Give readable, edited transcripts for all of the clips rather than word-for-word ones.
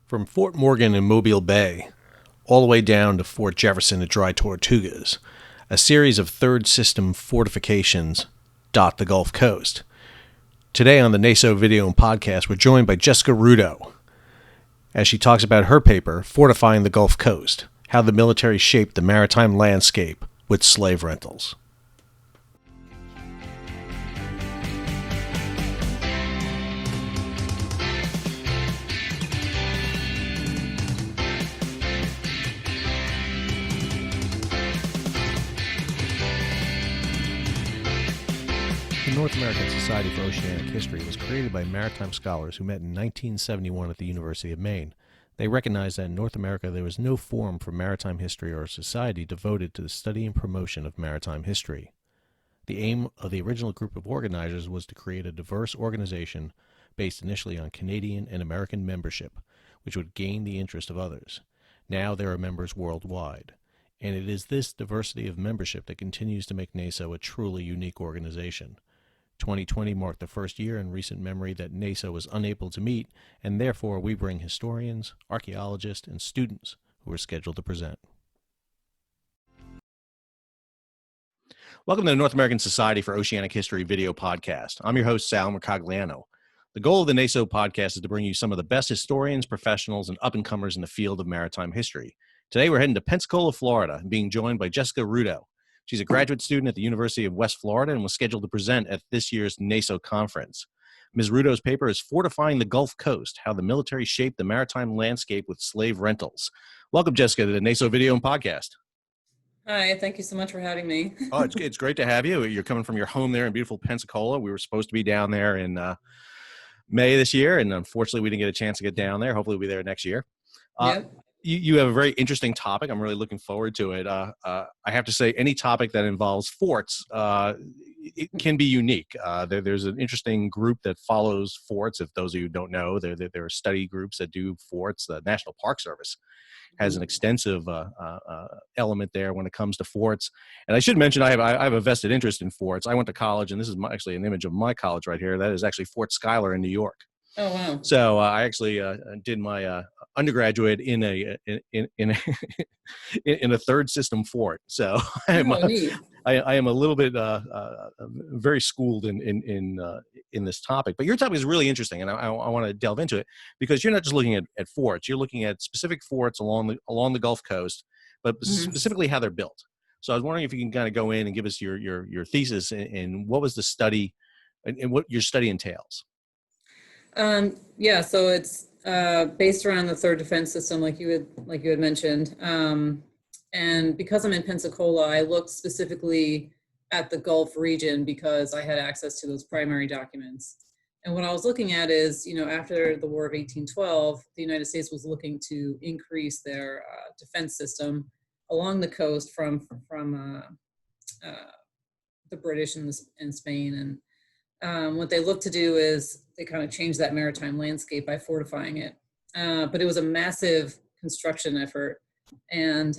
From Fort Morgan in Mobile Bay, all the way down to Fort Jefferson at Dry Tortugas, a series of third system fortifications dot the Gulf Coast. Today on the NASO video and podcast, we're joined by Jessica Rudo as she talks about her paper, Fortifying the Gulf Coast, how the military shaped the maritime landscape with slave rentals. The North American Society for Oceanic History was created by maritime scholars who met in 1971 at the University of Maine. They recognized that in North America there was no forum for maritime history or a society devoted to the study and promotion of maritime history. The aim of the original group of organizers was to create a diverse organization based initially on Canadian and American membership, which would gain the interest of others. Now there are members worldwide, and it is this diversity of membership that continues to make NASO a truly unique organization. 2020 marked the first year in recent memory that NASO was unable to meet, and therefore we bring historians, archaeologists, and students who are scheduled to present. Welcome to the North American Society for Oceanic History video podcast. I'm your host, Sal Mercogliano. The goal of the NASO podcast is to bring you some of the best historians, professionals, and up-and-comers in the field of maritime history. Today we're heading to Pensacola, Florida, and being joined by Jessica Rudo. She's a graduate student at the University of West Florida and was scheduled to present at this year's NASO conference. Ms. Rudo's paper is Fortifying the Gulf Coast, how the military shaped the maritime landscape with slave rentals. Welcome, Jessica, to the NASO video and podcast. Hi, thank you so much for having me. Oh, it's great to have you. You're coming from your home there in beautiful Pensacola. We were supposed to be down there in May this year, and unfortunately we didn't get a chance to get down there. Hopefully we'll be there next year. Yep. You have a very interesting topic. I'm really looking forward to it. I have to say, any topic that involves forts, it can be unique. There's an interesting group that follows forts. If those of you who don't know, there are study groups that do forts. The National Park Service has an extensive element there when it comes to forts. And I should mention, I have a vested interest in forts. I went to college, and this is actually an image of my college right here. That is actually Fort Schuyler in New York. Oh, wow. So I actually did my undergraduate in a in a third system fort. So I am a little bit very schooled in this topic. But your topic is really interesting, and I want to delve into it because you're not just looking at forts. You're looking at specific forts along the Gulf Coast, but specifically how they're built. So I was wondering if you can kind of go in and give us your thesis and what was the study and what your study entails. Yeah, so it's based around the third defense system, like you had mentioned. And because I'm in Pensacola, I looked specifically at the Gulf region because I had access to those primary documents. And what I was looking at is, after the War of 1812, the United States was looking to increase their defense system along the coast from the British and Spain. And what they looked to do is they kind of changed that maritime landscape by fortifying it. But it was a massive construction effort. And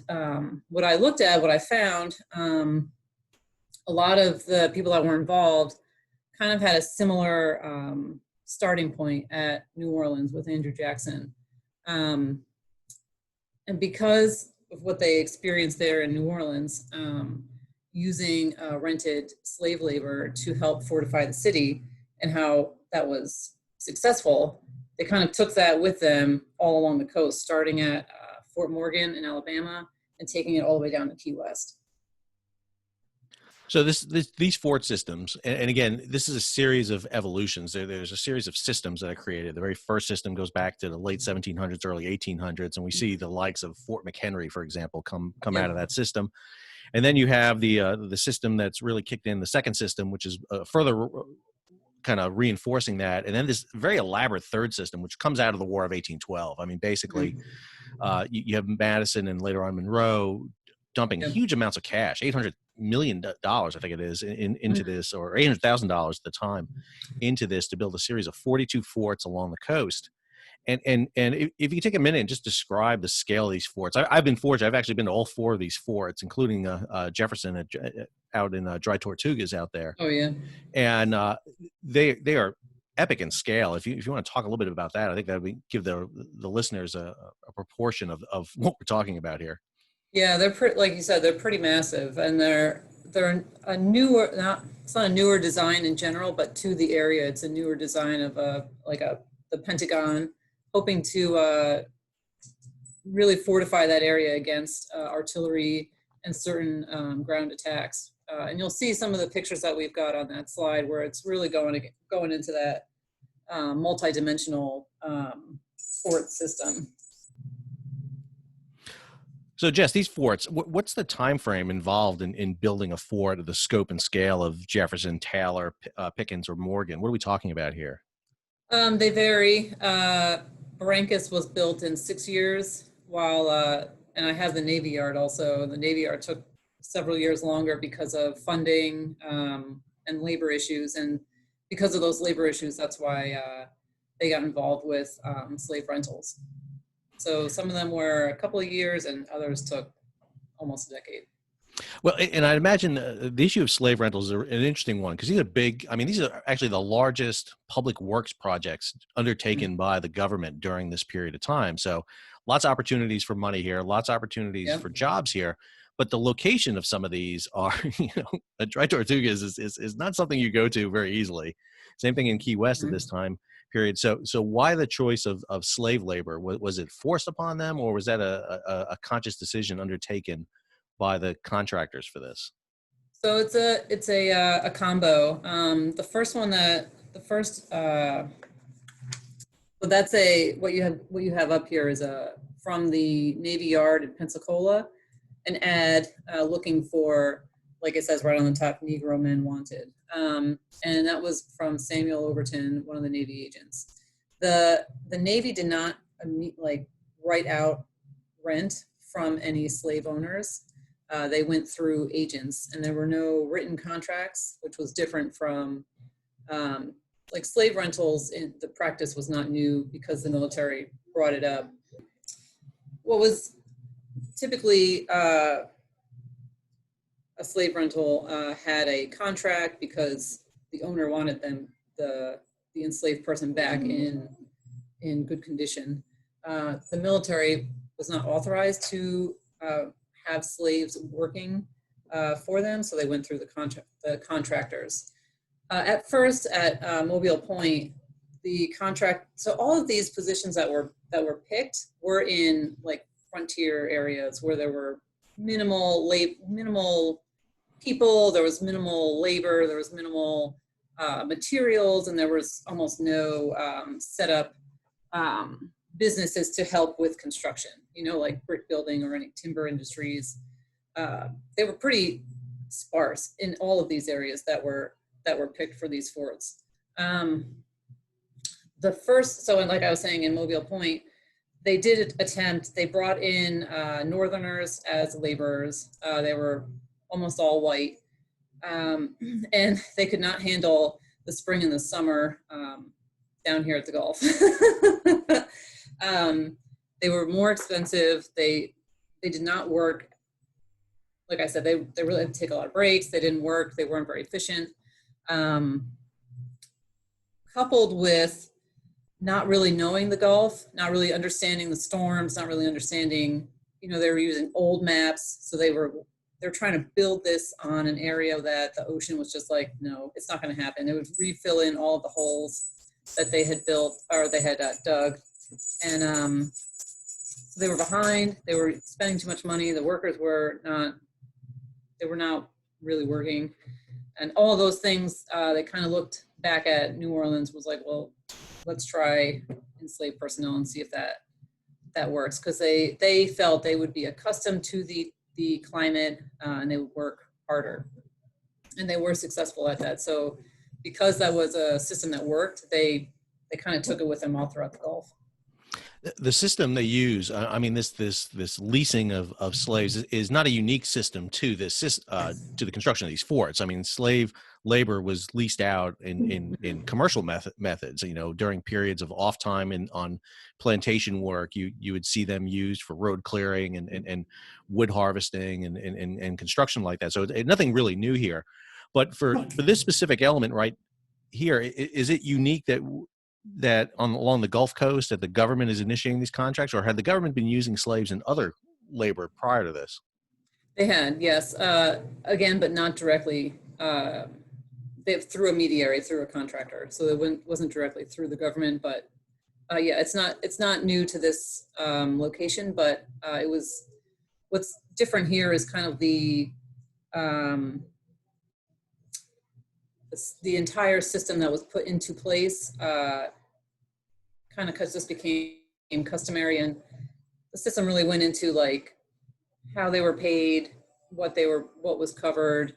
what I found, a lot of the people that were involved kind of had a similar starting point at New Orleans with Andrew Jackson. And because of what they experienced there in New Orleans, using rented slave labor to help fortify the city and how that was successful, they kind of took that with them all along the coast, starting at Fort Morgan in Alabama and taking it all the way down to Key West. So these fort systems, and again, this is a series of evolutions. There's a series of systems that are created. The very first system goes back to the late 1700s, early 1800s, and we see the likes of Fort McHenry, for example, come out of that system. And then you have the system that's really kicked in, the second system, which is further kind of reinforcing that. And then this very elaborate third system, which comes out of the War of 1812. I mean, basically, you have Madison and later on Monroe dumping huge amounts of cash, $800 million, I think it is, into this, or $800,000 at the time, into this to build a series of 42 forts along the coast. And if you take a minute and just describe the scale of these forts, I've been fortunate. I've actually been to all four of these forts, including Jefferson out in Dry Tortugas out there. Oh yeah, and they are epic in scale. If you want to talk a little bit about that, I think that would give the listeners a proportion of what we're talking about here. Yeah, they're pretty, like you said, they're pretty massive, and they're a newer, not it's not a newer design in general, but to the area, it's a newer design of the Pentagon, hoping to really fortify that area against artillery and certain ground attacks. And you'll see some of the pictures that we've got on that slide where it's really going into that multi-dimensional fort system. So, Jess, these forts, what's the time frame involved in building a fort of the scope and scale of Jefferson, Taylor, Pickens, or Morgan? What are we talking about here? They vary. Barrancas was built in 6 years, while and I have the Navy Yard also. The Navy Yard took several years longer because of funding and labor issues, and because of those labor issues, that's why they got involved with slave rentals. So some of them were a couple of years, and others took almost a decade. Well, and I imagine the issue of slave rentals is an interesting one because these are big. I mean, these are actually the largest public works projects undertaken by the government during this period of time. So lots of opportunities for money here, lots of opportunities for jobs here. But the location of some of these are, a dry Tortugas is not something you go to very easily. Same thing in Key West at this time period. So why the choice of slave labor? Was it forced upon them, or was that a conscious decision undertaken by the contractors for this? So it's a combo. The first one so that's what you have up here is from the Navy Yard in Pensacola, an ad looking for, like it says right on the top, Negro men wanted, and that was from Samuel Overton, one of the Navy agents. The Navy did not write out rent from any slave owners. They went through agents, and there were no written contracts, which was different from slave rentals. The practice was not new because the military brought it up. What was typically a slave rental had a contract because the owner wanted the enslaved person back in good condition. The military was not authorized to have slaves working for them, so they went through the contractors. At first, at Mobile Point, so all of these positions that were picked were in frontier areas where there were minimal people, there was minimal labor, there was minimal materials, and there was almost no set up businesses to help with construction, like brick building or any timber industries. They were pretty sparse in all of these areas that were picked for these forts. And like I was saying, in Mobile Point, they brought in Northerners as laborers. They were almost all white, and they could not handle the spring and the summer down here at the Gulf. They were more expensive. They did not work. Like I said, they really had to take a lot of breaks. They didn't work. They weren't very efficient. Coupled with not really knowing the Gulf, not really understanding the storms, not really understanding, they were using old maps. So they're trying to build this on an area that the ocean was just like, no, it's not going to happen. It would refill in all of the holes that they had built or they had dug. And so they were behind. They were spending too much money. The workers were not really working. And all of those things, they kind of looked back at New Orleans, was like, well, let's try enslaved personnel and see if that works. Because they felt they would be accustomed to the climate and they would work harder. And they were successful at that. So because that was a system that worked, they kind of took it with them all throughout the Gulf. The system they use, I mean, this leasing of slaves is not a unique system to this to the construction of these forts. I mean, slave labor was leased out in commercial methods. During periods of off time and on plantation work, you would see them used for road clearing and wood harvesting and construction like that. So nothing really new here, but for this specific element, right? here, is it unique that along the Gulf Coast that the government is initiating these contracts, or had the government been using slaves and other labor prior to this? They had, yes, again, but not directly. They through a mediary, through a contractor, so it wasn't directly through the government. But yeah, it's not new to this location, but it was. What's different here is kind of um, the entire system that was put into place. Kind of just became customary, and the system really went into like how they were paid, what was covered.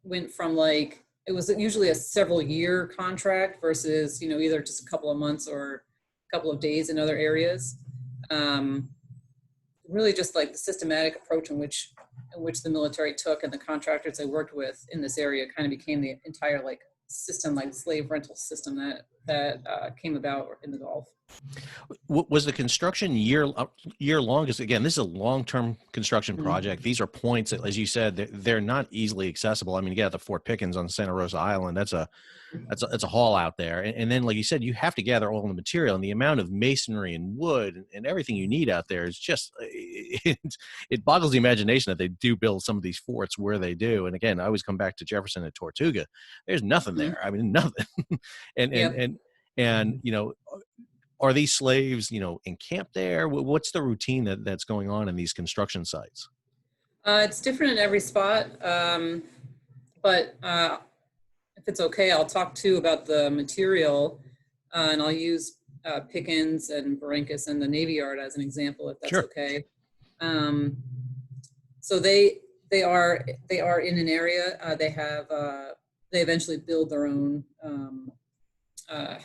Went from like, it was usually a several year contract versus, either just a couple of months or a couple of days in other areas. Really just like the systematic approach in which the military took and the contractors they worked with in this area kind of became the entire like system, like slave rental system that came about in the Gulf. Was the construction year long? Because again, this is a long-term construction Mhm. project. These are points that, as you said, they're not easily accessible. I mean, you got the Fort Pickens on Santa Rosa Island. That's a haul out there. And then, like you said, you have to gather all the material, and the amount of masonry and wood and everything you need out there is just it boggles the imagination that they do build some of these forts where they do. And again, I always come back to Jefferson and Tortuga. There's nothing Mhm. there. I mean, nothing. and and Yep. and and are these slaves, encamped there? What's the routine that's going on in these construction sites? It's different in every spot, but if it's okay, I'll talk too about the material, and I'll use Pickens and Barrancas and the Navy Yard as an example, if that's Sure. okay. Um, so they are in an area. They eventually build their own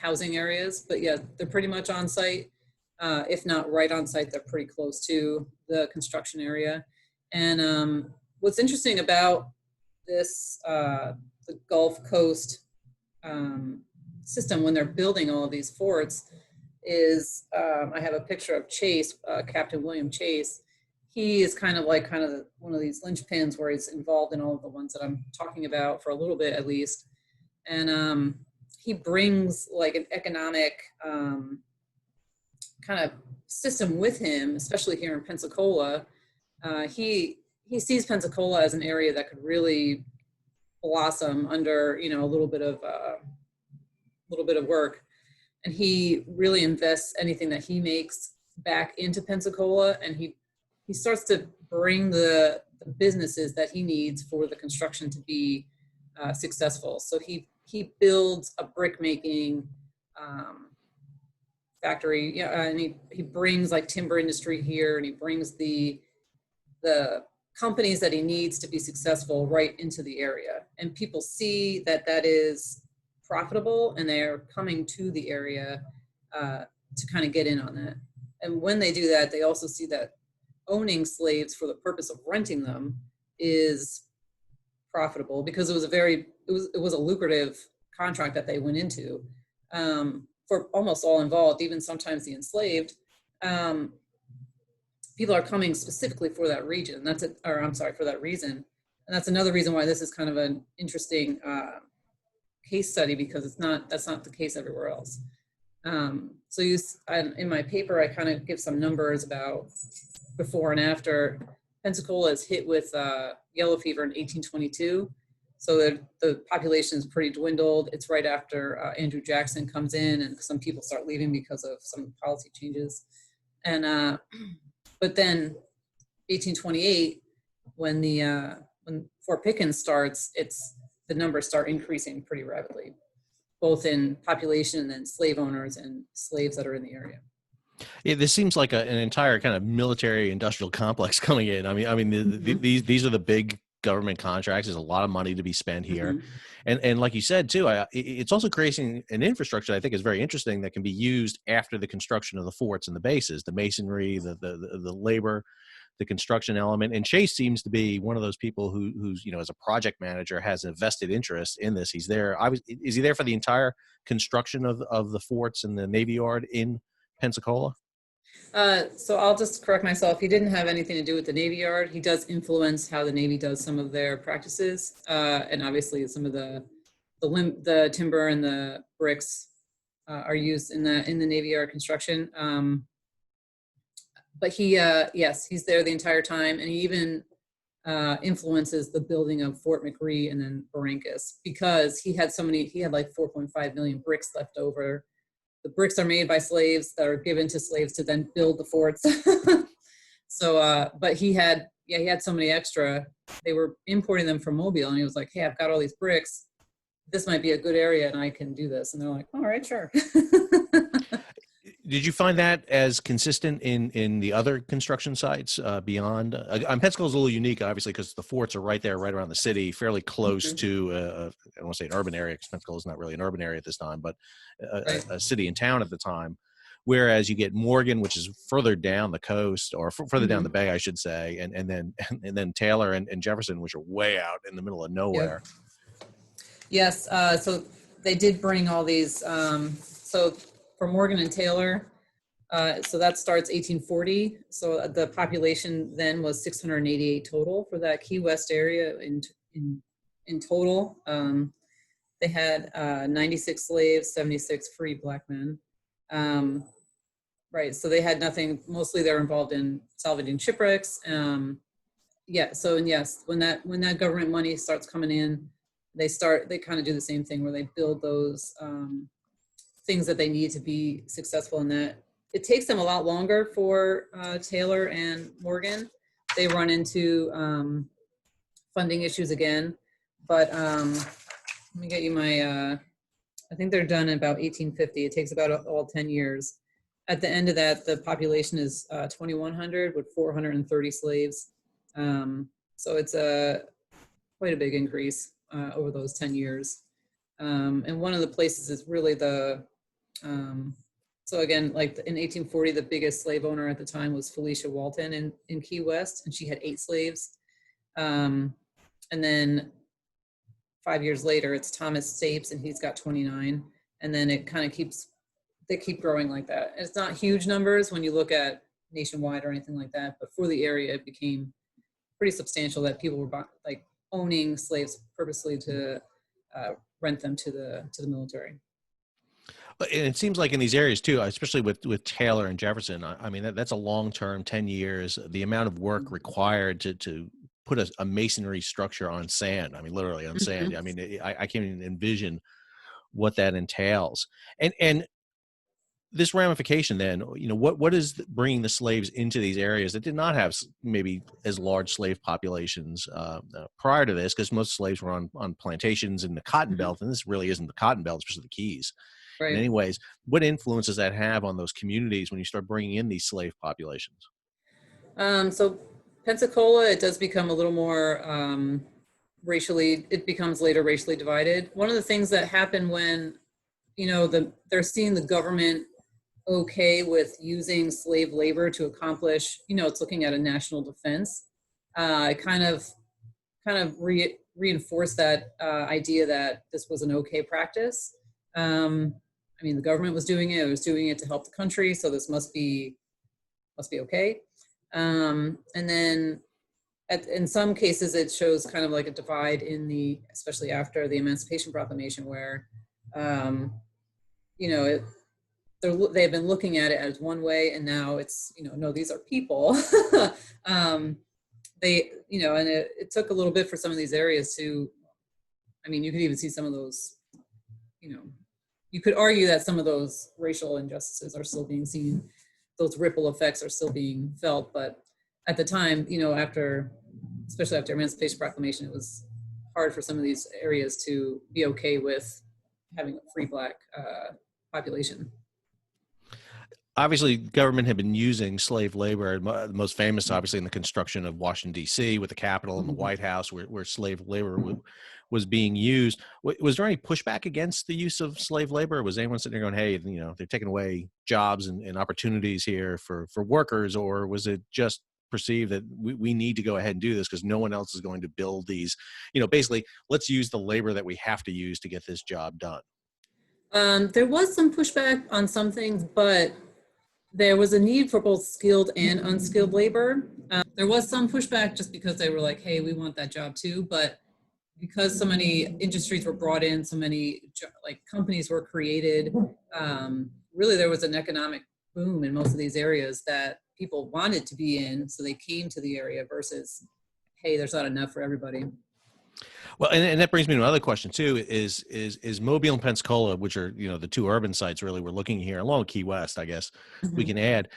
housing areas, but yeah, they're pretty much on site. If not right on site, they're pretty close to the construction area. And what's interesting about this the Gulf Coast system when they're building all of these forts is I have a picture of Chase, Captain William Chase. He is kind of one of these linchpins where he's involved in all of the ones that I'm talking about for a little bit at least. And he brings like an economic kind of system with him, especially here in Pensacola. He sees Pensacola as an area that could really blossom under a little bit of work, and he really invests anything that he makes back into Pensacola, and he starts to bring the businesses that he needs for the construction to be successful. So he builds a brick making factory, yeah, and he brings like timber industry here, and he brings the companies that he needs to be successful right into the area, and people see that that is profitable, and they're coming to the area to kind of get in on that. And when they do that, they also see that owning slaves for the purpose of renting them is profitable, because it was a lucrative contract that they went into for almost all involved, even sometimes the enslaved. People are coming specifically for that region. For that reason. And that's another reason why this is kind of an interesting case study, because that's not the case everywhere else. So in my paper, I kind of give some numbers about before and after. Pensacola is hit with yellow fever in 1822. So the population is pretty dwindled. It's right after Andrew Jackson comes in, and some people start leaving because of some policy changes. And but then 1828, when Fort Pickens starts, the numbers start increasing pretty rapidly, both in population and then slave owners and slaves that are in the area. This seems like an entire kind of military industrial complex coming in. Mm-hmm. These are the big government contracts. There's a lot of money to be spent here, Mm-hmm. and like you said too, it's also creating an infrastructure that I think is very interesting that can be used after the construction of the forts and the bases, the masonry, the labor, the construction element. And Chase seems to be one of those people who's as a project manager has a vested interest in this. He's there. Is he there for the entire construction of the forts and the Navy Yard in Pensacola? So I'll just correct myself. He didn't have anything to do with the Navy Yard. He does influence how the Navy does some of their practices, and obviously some of the the timber and the bricks are used in the Navy Yard construction. But he, yes, he's there the entire time, and he even influences the building of Fort McRee and then Barrancas, because he had like 4.5 million bricks left over. The bricks are made by slaves that are given to slaves to then build the forts. So, but he had so many extra. They were importing them from Mobile, and he was like, "Hey, I've got all these bricks. This might be a good area, and I can do this." And they're like, "All right, sure." Did you find that as consistent in the other construction sites beyond? Pensacola's a little unique, obviously, because the forts are right there, right around the city, fairly close to, I don't want to say an urban area, because Pensacola is not really an urban area at this time, but Right. a city and town at the time. Whereas you get Morgan, which is further down the coast, or further down the bay, I should say, and then Taylor and Jefferson, which are way out in the middle of nowhere. Yep. Yes. So they did bring all these. So for Morgan and Taylor, so that starts 1840. So the population then was 688 total for that Key West area in total. They had 96 slaves, 76 free black men. Right. So they had nothing. Mostly they're involved in salvaging shipwrecks. Yeah. So, and yes, when that government money starts coming in, they kind of do the same thing where they build those things that they need to be successful in that. It takes them a lot longer for Taylor and Morgan. They run into funding issues again, but let me get you my, I think they're done in about 1850. It takes about all 10 years. At the end of that, the population is 2,100 with 430 slaves. So it's quite a big increase over those 10 years. And one of the places is really so again, like in 1840, the biggest slave owner at the time was Felicia Walton in Key West, and she had 8 slaves. And then 5 years later, it's Thomas Stapes, and he's got 29. And then it kind of they keep growing like that. And it's not huge numbers when you look at nationwide or anything like that, but for the area, it became pretty substantial that people were like owning slaves purposely to rent them to the military. And it seems like in these areas too, especially with Taylor and Jefferson, I mean, that's a long-term, 10 years, the amount of work required to put a masonry structure on sand. I mean, literally on sand. I mean, I can't even envision what that entails. And this ramification then, what is bringing the slaves into these areas that did not have maybe as large slave populations prior to this, because most slaves were on plantations in the Cotton Belt, and this really isn't the Cotton Belt, especially the Keys. Right. In any ways, what influence does that have on those communities when you start bringing in these slave populations? So Pensacola, it does become a little more it becomes later racially divided. One of the things that happened when, they're seeing the government okay with using slave labor to accomplish, it's looking at a national defense. It kind of reinforced that idea that this was an okay practice. I mean, the government was doing it. It was doing it to help the country, so this must be okay. And then in some cases, it shows kind of like a divide especially after the Emancipation Proclamation, where, they've been looking at it as one way, and now it's, no, these are people. And it took a little bit for some of these areas to, I mean, you could even see some of those, you could argue that some of those racial injustices are still being seen. Those ripple effects are still being felt. But at the time, especially after Emancipation Proclamation, it was hard for some of these areas to be okay with having a free black population. Obviously, government had been using slave labor, the most famous, obviously, in the construction of Washington, D.C., with the Capitol and the White House, where slave labor was being used. Was there any pushback against the use of slave labor? Was anyone sitting there going, hey, they're taking away jobs and opportunities here for workers? Or was it just perceived that we need to go ahead and do this because no one else is going to build these, basically, let's use the labor that we have to use to get this job done? There was some pushback on some things, but there was a need for both skilled and unskilled labor. There was some pushback just because they were like, hey, we want that job too. But because so many industries were brought in, so many like companies were created. Really, there was an economic boom in most of these areas that people wanted to be in, so they came to the area versus, hey, there's not enough for everybody. Well, and that brings me to another question too: is Mobile and Pensacola, which are the two urban sites really we're looking here, along with Key West, I guess we Mhm. can add.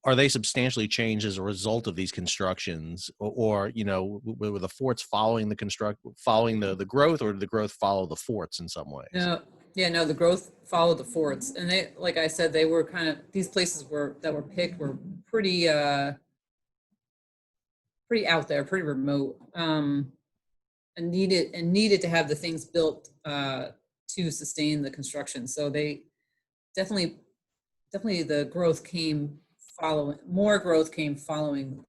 Are they substantially changed as a result of these constructions, or were the forts following the growth, or did the growth follow the forts in some ways? No, yeah, no, the growth followed the forts, and they, like I said, they were kind of, these places were that were picked were pretty pretty out there, pretty remote, and needed to have the things built to sustain the construction. So they definitely definitely the growth came following, more growth came following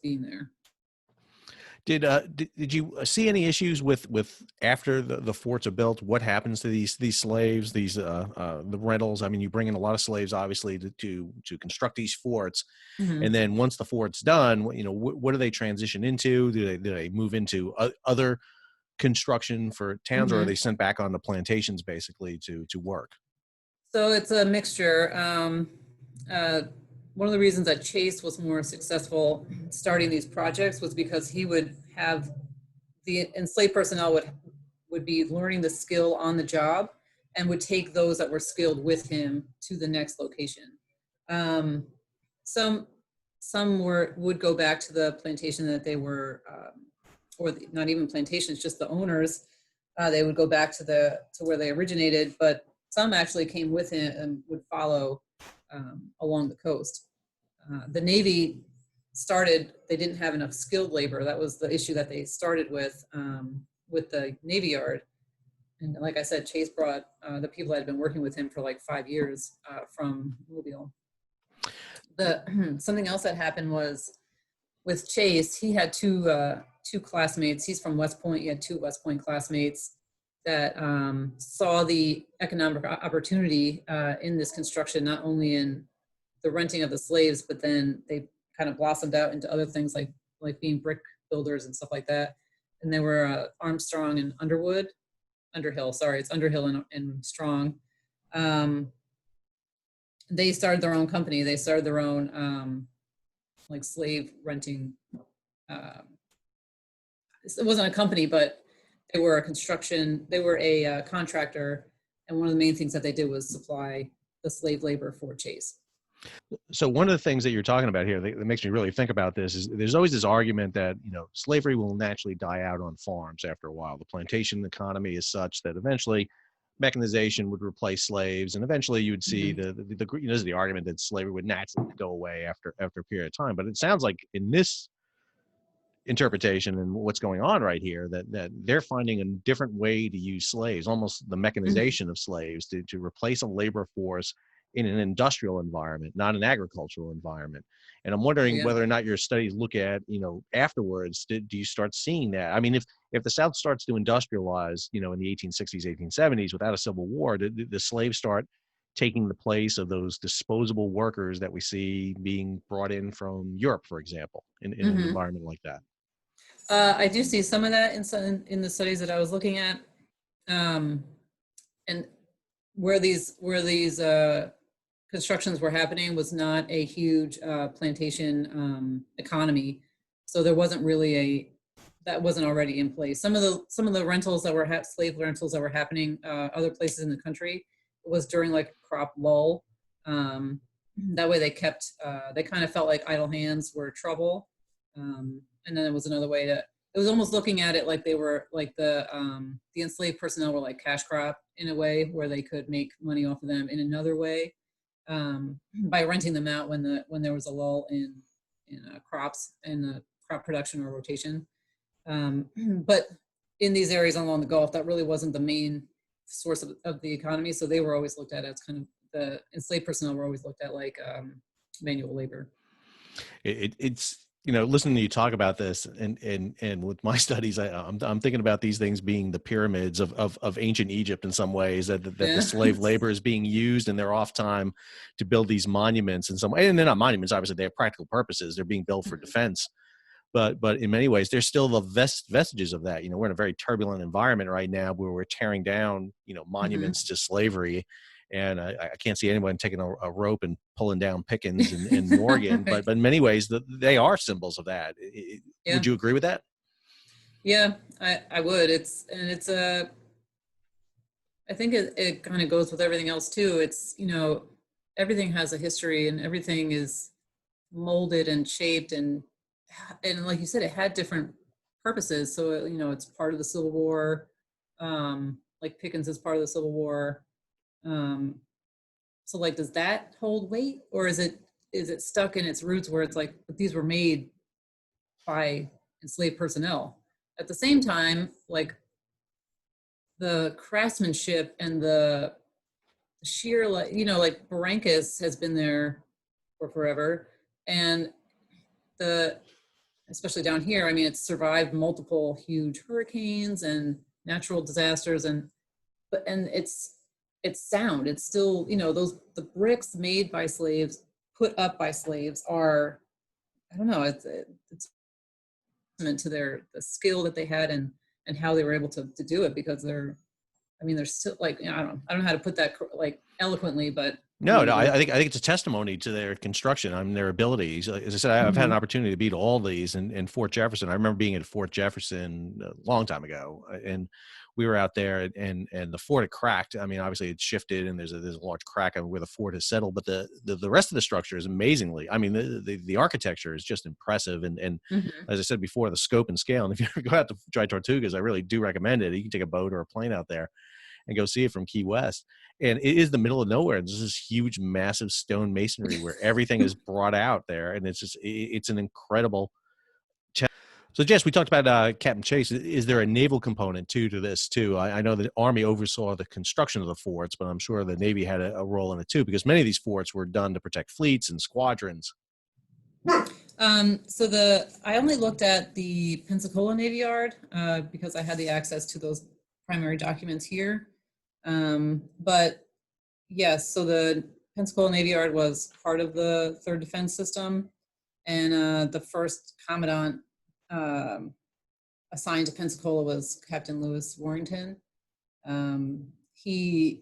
being there. Did you see any issues with after the forts are built? What happens to these slaves, the rentals? I mean, you bring in a lot of slaves, obviously, to construct these forts, and Hmm. then once the fort's done, what do they transition into? Do they move into other construction for towns, or are they Hmm. sent back on the plantations basically to work? So it's a mixture. Uh, One of the reasons that Chase was more successful starting these projects was because he would have the enslaved personnel would be learning the skill on the job and would take those that were skilled with him to the next location. Um, some some would go back to the plantation that they were, or not even plantations, just the owners. They would go back to where they originated, but some actually came with him and would follow along the coast. The Navy started, they didn't have enough skilled labor. That was the issue that they started with the Navy Yard. And like I said, Chase brought the people that had been working with him for like 5 years from Mobile. Something else that happened was with Chase, he had two classmates. He's from West Point. He had two West Point classmates that saw the economic opportunity in this construction, not only in the renting of the slaves, but then they kind of blossomed out into other things like being brick builders and stuff like that. And they were Armstrong and Underhill. Sorry, it's Underhill and Strong. Um, they started their own company. They started their own like slave renting. Um, it wasn't a company, but they were a construction. They were a contractor, and one of the main things that they did was supply the slave labor for Chase. So one of the things that you're talking about here that makes me really think about this is there's always this argument that slavery will naturally die out on farms after a while. The plantation economy is such that eventually mechanization would replace slaves, and eventually you would see Mm-hmm. there's the argument that slavery would naturally go away after a period of time. But it sounds like in this interpretation and what's going on right here that they're finding a different way to use slaves, almost the Mm-hmm. mechanization of slaves to replace a labor force in an industrial environment, not an agricultural environment. And I'm Oh wondering yeah. whether or not your studies look at, afterwards, do you start seeing that? I mean, if the South starts to industrialize, in the 1860s, 1870s without a civil war, did the slaves start taking the place of those disposable workers that we see being brought in from Europe, for example, in an Mm-hmm. environment like that? I do see some of that in the studies that I was looking at, um, and where these constructions were happening was not a huge plantation economy, so there wasn't really a that wasn't already in place. Some of the rentals that were slave rentals that were happening other places in the country was during like a crop lull. That way they kind of felt like idle hands were trouble. And then it was another way to, it was almost looking at it like they were like the enslaved personnel were like cash crop in a way where they could make money off of them in another way, by renting them out when there was a lull in crops in the crop production or rotation. But in these areas along the Gulf, that really wasn't the main source of the economy. So they were always looked at as kind of, the enslaved personnel were always looked at like manual labor. It's listening to you talk about this and with my studies, I'm thinking about these things being the pyramids of ancient Egypt in some ways, that the Yeah. slave labor is being used in their off time to build these monuments in some way. And they're not monuments, obviously they have practical purposes, they're being built for defense. but in many ways, there's still the vestiges of that. We're in a very turbulent environment right now where we're tearing down, Hmm. monuments to slavery. And I can't see anyone taking a rope and pulling down Pickens and Morgan, Right. but in many ways, they are symbols of that. Yeah. Would you agree with that? Yeah, I would. It's a, I think it kind of goes with everything else too. It's, everything has a history and everything is molded and shaped and like you said, it had different purposes. So, it's part of the Civil War. Like Pickens is part of the Civil War. Um, so like, does that hold weight or is it stuck in its roots where it's like, but these were made by enslaved personnel? At the same time, like the craftsmanship and the sheer, like, like Barrancas has been there for forever. And the, especially down here, I mean, it's survived multiple huge hurricanes and natural disasters, and it's sound. It's still, those, the bricks made by slaves, put up by slaves are, I don't know, it's testament to the skill that they had and how they were able to do it, because I mean, they're still like, I don't know how to put that like eloquently, but I No, mean, no, they're. I think it's a testimony to their construction, I mean, their abilities. As I said, I've had an Mhm. opportunity to be to all these in Fort Jefferson. I remember being at Fort Jefferson a long time ago, and we were out there, and the fort had cracked. I mean, obviously it shifted, and there's a large crack on where the fort has settled, but the rest of the structure is amazingly. I mean, the architecture is just impressive, and Mhm. as I said before, the scope and scale. And if you ever go out to try Tortugas, I really do recommend it. You can take a boat or a plane out there and go see it from Key West. And it is the middle of nowhere. There's this huge, massive stone masonry where everything is brought out there, and it's an incredible. So, Jess, we talked about Captain Chase. Is there a naval component to this too? I know the Army oversaw the construction of the forts, but I'm sure the Navy had a role in it too, because many of these forts were done to protect fleets and squadrons. So I only looked at the Pensacola Navy Yard because I had the access to those primary documents here. But yes, so the Pensacola Navy Yard was part of the Third Defense System, and the first commandant um, assigned to Pensacola was Captain Lewis Warrington. They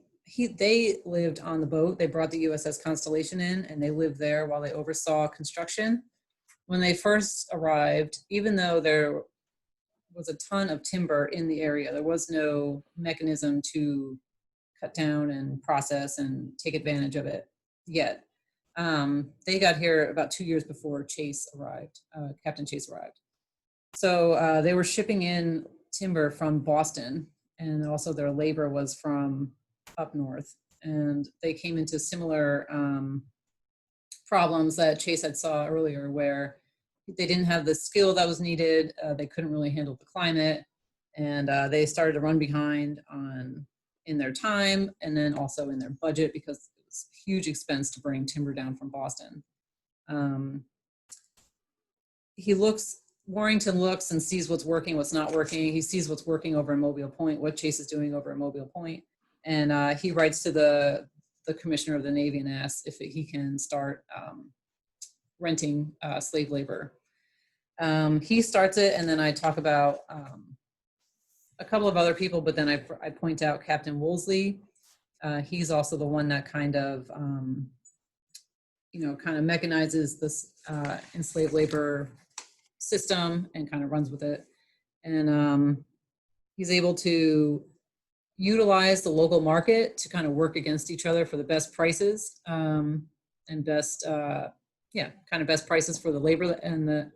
lived on the boat. They brought the USS Constellation in, and they lived there while they oversaw construction. When they first arrived, even though there was a ton of timber in the area, there was no mechanism to cut down and process and take advantage of it yet. They got here about 2 years before Chase arrived, Captain Chase arrived. So they were shipping in timber from Boston, and also their labor was from up north. And they came into similar problems that Chase had saw earlier, where they didn't have the skill that was needed. They couldn't really handle the climate, and they started to run behind on in their time and then also in their budget, because it was a huge expense to bring timber down from Boston. Um, he looks Warrington looks and sees what's working, what's not working. He sees what's working over in Mobile Point, what Chase is doing over in Mobile Point, and he writes to the commissioner of the Navy and asks if he can start renting slave labor. He starts it, and then I talk about a couple of other people, but then I point out Captain Woolsey. He's also the one that kind of kind of mechanizes this enslaved labor system and kind of runs with it. And he's able to utilize the local market to kind of work against each other for the best prices and best, kind of best prices for the labor and the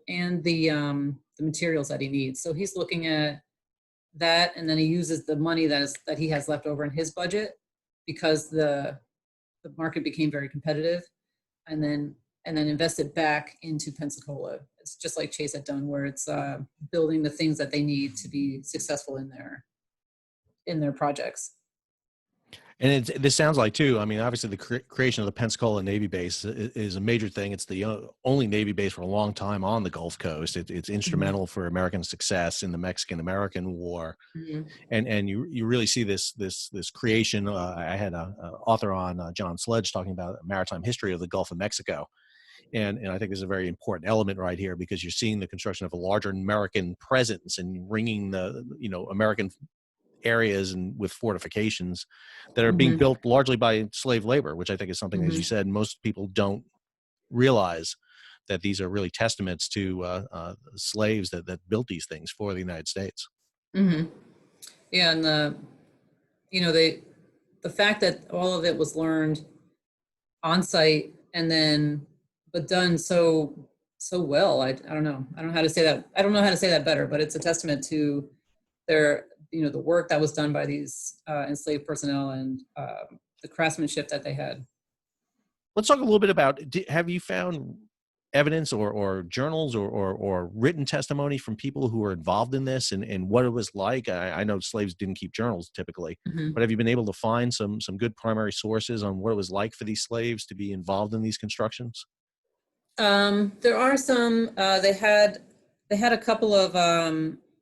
materials that he needs. So he's looking at that, and then he uses the money that he has left over in his budget, because the market became very competitive, and then invest it back into Pensacola. It's just like Chase had done, where it's building the things that they need to be successful in their projects. And this sounds like too. I mean, obviously, the creation of the Pensacola Navy base is a major thing. It's the only Navy base for a long time on the Gulf Coast. It's Mhm. instrumental for American success in the Mexican-American War, Mhm. and you really see this creation. I had a author on, John Sledge, talking about a maritime history of the Gulf of Mexico, And I think this is a very important element right here, because you're seeing the construction of a larger American presence and ringing the, American areas and with fortifications that are being Hmm. built largely by slave labor, which I think is something, as you Hmm. said, most people don't realize, that these are really testaments to slaves that built these things for the United States. Hmm. Yeah, and the fact that all of it was learned on site and then but done so well. I don't know. I don't know how to say that. I don't know how to say that better, but it's a testament to their the work that was done by these enslaved personnel and the craftsmanship that they had. Let's talk a little bit about, have you found evidence or journals or written testimony from people who were involved in this, and what it was like? I know slaves didn't keep journals typically, Hmm. but have you been able to find some good primary sources on what it was like for these slaves to be involved in these constructions? There are some. They had a couple of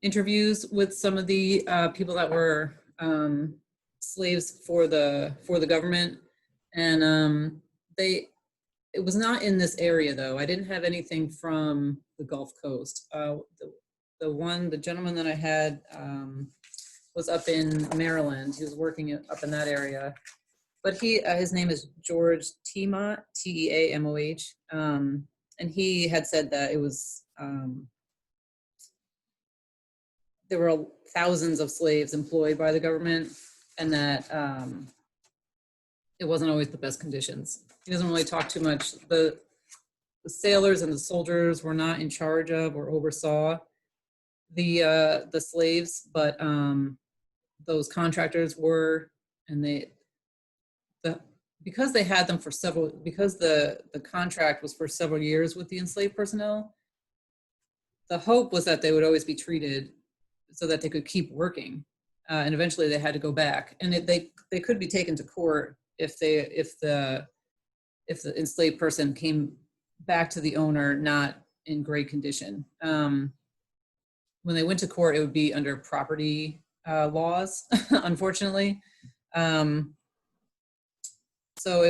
interviews with some of the people that were slaves for the government, and they it was not in this area though. I didn't have anything from the Gulf Coast. The gentleman that I had was up in Maryland. He was working up in that area, but his name is George Teamoh, Teamoh, and he had said that it was there were thousands of slaves employed by the government, and that it wasn't always the best conditions. He doesn't really talk too much. The sailors and the soldiers were not in charge of or oversaw the slaves, but those contractors were, and the because they had them for several, because the contract was for several years with the enslaved personnel, the hope was that they would always be treated so that they could keep working, and eventually they had to go back, and they could be taken to court if the enslaved person came back to the owner not in great condition. When they went to court, it would be under property laws, unfortunately. Um, so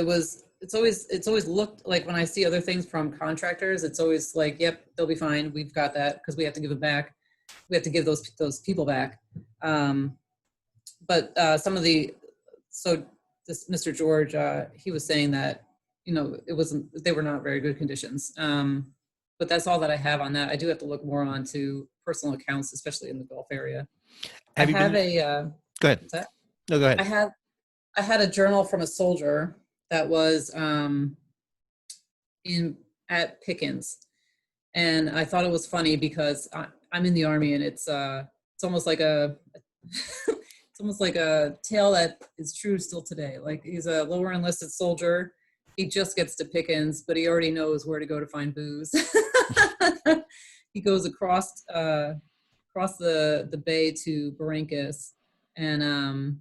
it's always looked like, when I see other things from contractors, it's always like, yep, they'll be fine. We've got that because we have to give it back. We have to give those people back. But some of the so this Mr. George, he was saying that it wasn't, they were not very good conditions. But that's all that I have on that. I do have to look more onto personal accounts, especially in the Gulf area. I Have you have been? a Go ahead. what's that? No, go I ahead. have I had a journal from a soldier that was in at Pickens, and I thought it was funny because I'm in the Army, and it's almost like a it's almost like a tale that is true still today. Like, he's a lower enlisted soldier. He just gets to Pickens, but he already knows where to go to find booze. He goes across the bay to Barrancas, and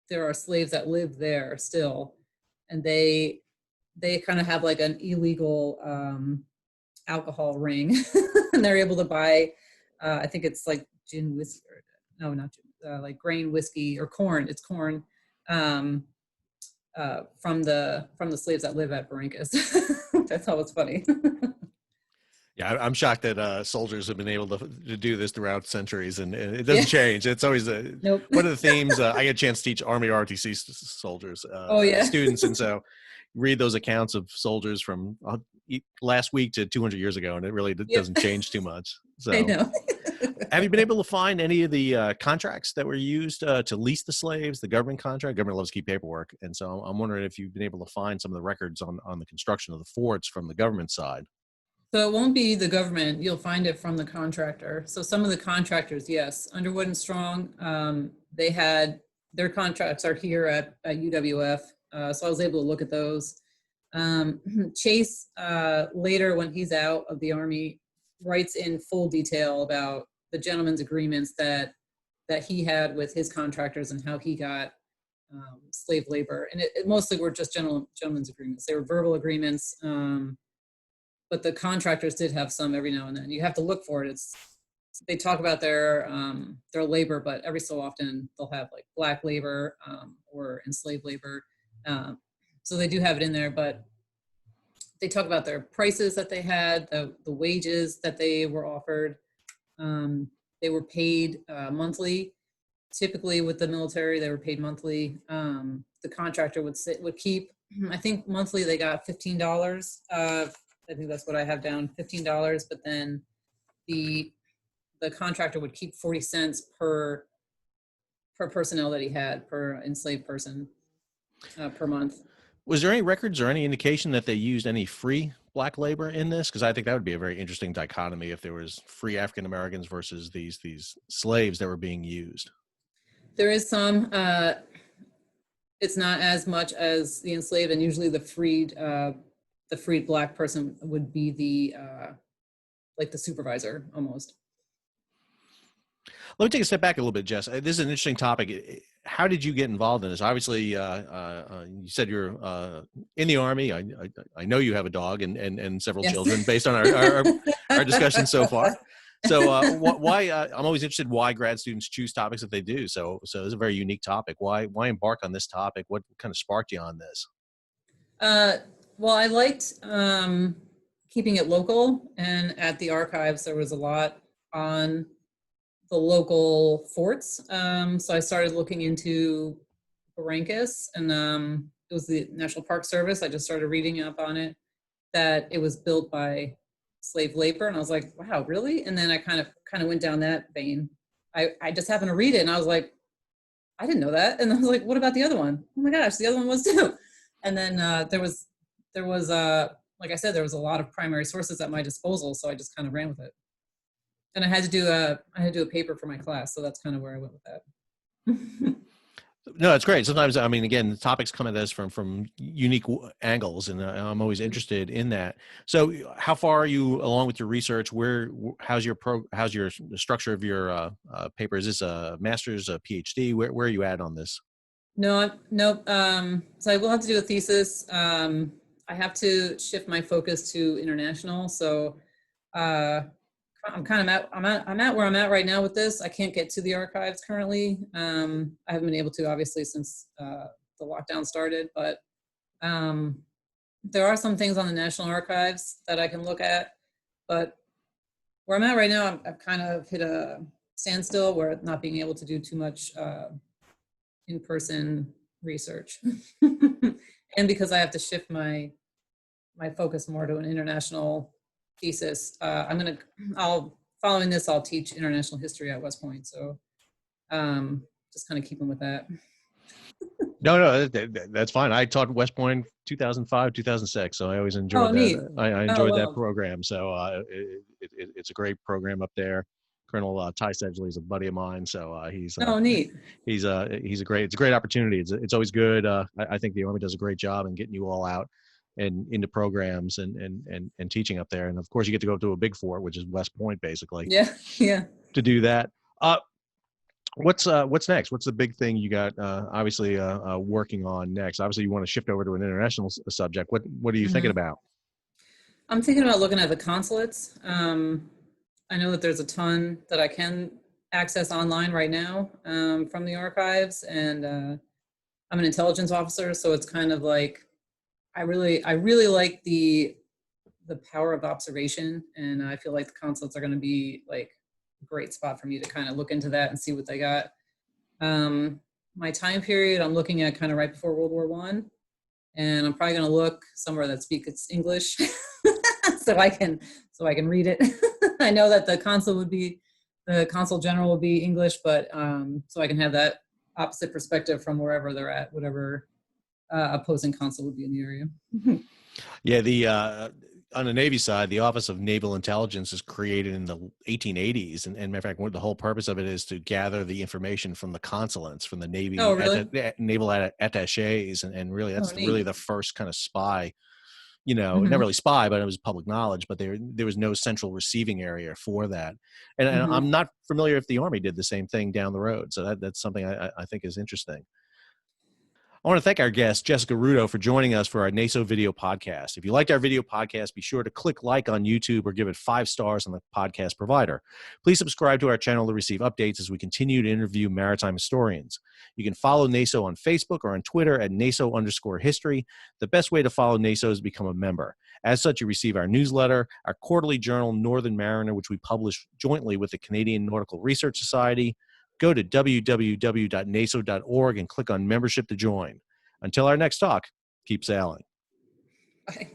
there are slaves that live there still, and they kind of have like an illegal alcohol ring, and they're able to buy, I think it's like gin whiskey, or no, not gin, like grain whiskey or corn. It's corn, um, from the slaves that live at Barrancas. That's always funny. Yeah, I'm shocked that soldiers have been able to do this throughout centuries, and it Yeah. doesn't change. It's always Nope. one of the themes. I get a chance to teach Army ROTC soldiers, Oh yeah. students, and so read those accounts of soldiers from last week to 200 years ago, and it really Yep. doesn't change too much. I So, know. have you been able to find any of the contracts that were used to lease the slaves? The government contract. Government loves to keep paperwork, and so I'm wondering if you've been able to find some of the records on the construction of the forts from the government side. So it won't be the government. You'll find it from the contractor. So some of the contractors, yes, Underwood and Strong, they had their contracts are here at UWF. So I was able to look at those. Chase, later when he's out of the Army, writes in full detail about the gentleman's agreements that he had with his contractors and how he got slave labor. And it mostly were just gentlemen's agreements. They were verbal agreements. But the contractors did have some every now and then. You have to look for it. They talk about their labor, but every so often they'll have like black labor or enslaved labor. So they do have it in there, but they talk about their prices that they had, the wages that they were offered. They were paid monthly. Typically with the military, they were paid monthly. The contractor would keep, I think monthly they got $15. I think that's what I have down, $15. But then the contractor would keep 40 cents per personnel that he had, per enslaved person per month. Was there any records or any indication that they used any free black labor in this? Because I think that would be a very interesting dichotomy if there was free African Americans versus these slaves that were being used. There is some. It's not as much as the enslaved, and usually the freed black person would be the like the supervisor almost. Let me take a step back a little bit, Jess. This is an interesting topic. How did you get involved in this? Obviously, you said you're in the Army. I know you have a dog and several Yes. children based on our discussion so far. So why I'm always interested why grad students choose topics that they do. So it's a very unique topic. Why embark on this topic? What kind of sparked you on this? Well, I liked keeping it local, and at the archives there was a lot on the local forts. So I started looking into Barrancas, and it was the National Park Service. I just started reading up on it, that it was built by slave labor, and I was like, wow, really? And then I kind of went down that vein. I just happened to read it, and I was like, I didn't know that. And I was like, what about the other one? Oh my gosh, the other one was too. And then there was like I said, there was a lot of primary sources at my disposal, so I just kind of ran with it. And I had to do a paper for my class, so that's kind of where I went with that. No, it's great. Sometimes, I mean, again, the topics come at us from unique angles, and I'm always interested in that. So, how far are you along with your research? How's your structure of your paper? Is this a master's, a PhD? Where are you at on this? No, nope. So I will have to do a thesis. I have to shift my focus to international. So I'm at where I'm at right now with this. I can't get to the archives currently. I haven't been able to, obviously, since the lockdown started, but there are some things on the National Archives that I can look at, but where I'm at right now, I've kind of hit a standstill where not being able to do too much in-person research. And because I have to shift my focus more to an international thesis, following this, I'll teach international history at West Point. So just kind of keeping with that. No, that's fine. I taught West Point 2005, 2006, so I always enjoyed that. I enjoyed that program. So it's a great program up there. Colonel Ty Sedgley is a buddy of mine, so he's neat. It's a great opportunity. It's always good. I think the Army does a great job in getting you all out and into programs and teaching up there. And of course, you get to go to a big fort, which is West Point, basically. Yeah. To do that. What's next? What's the big thing you got? Obviously, working on next. Obviously, you want to shift over to an international subject. What are you thinking about? I'm thinking about looking at the consulates. I know that there's a ton that I can access online right now from the archives, and I'm an intelligence officer, so it's kind of like I really like the power of observation, and I feel like the consulates are going to be like a great spot for me to kind of look into that and see what they got. My time period, I'm looking at kind of right before World War I, and I'm probably going to look somewhere that speaks English so I can read it. I know that the consul general would be English, but so I can have that opposite perspective from wherever they're at, whatever opposing consul would be in the area. Yeah, on the Navy side, the Office of Naval Intelligence is created in the 1880s, and matter of fact, the whole purpose of it is to gather the information from the consulates, from the Navy naval attaches, and really that's really the first kind of spy. Not really spy, but it was public knowledge. But there was no central receiving area for that, and I'm not familiar if the Army did the same thing down the road. So that's something I think is interesting. I want to thank our guest, Jessica Rudo, for joining us for our NASO video podcast. If you liked our video podcast, be sure to click like on YouTube or give it 5 stars on the podcast provider. Please subscribe to our channel to receive updates as we continue to interview maritime historians. You can follow NASO on Facebook or on Twitter at NASO_history. The best way to follow NASO is to become a member. As such, you receive our newsletter, our quarterly journal, Northern Mariner, which we publish jointly with the Canadian Nautical Research Society. Go to www.naso.org and click on membership to join. Until our next talk, keep sailing. Bye.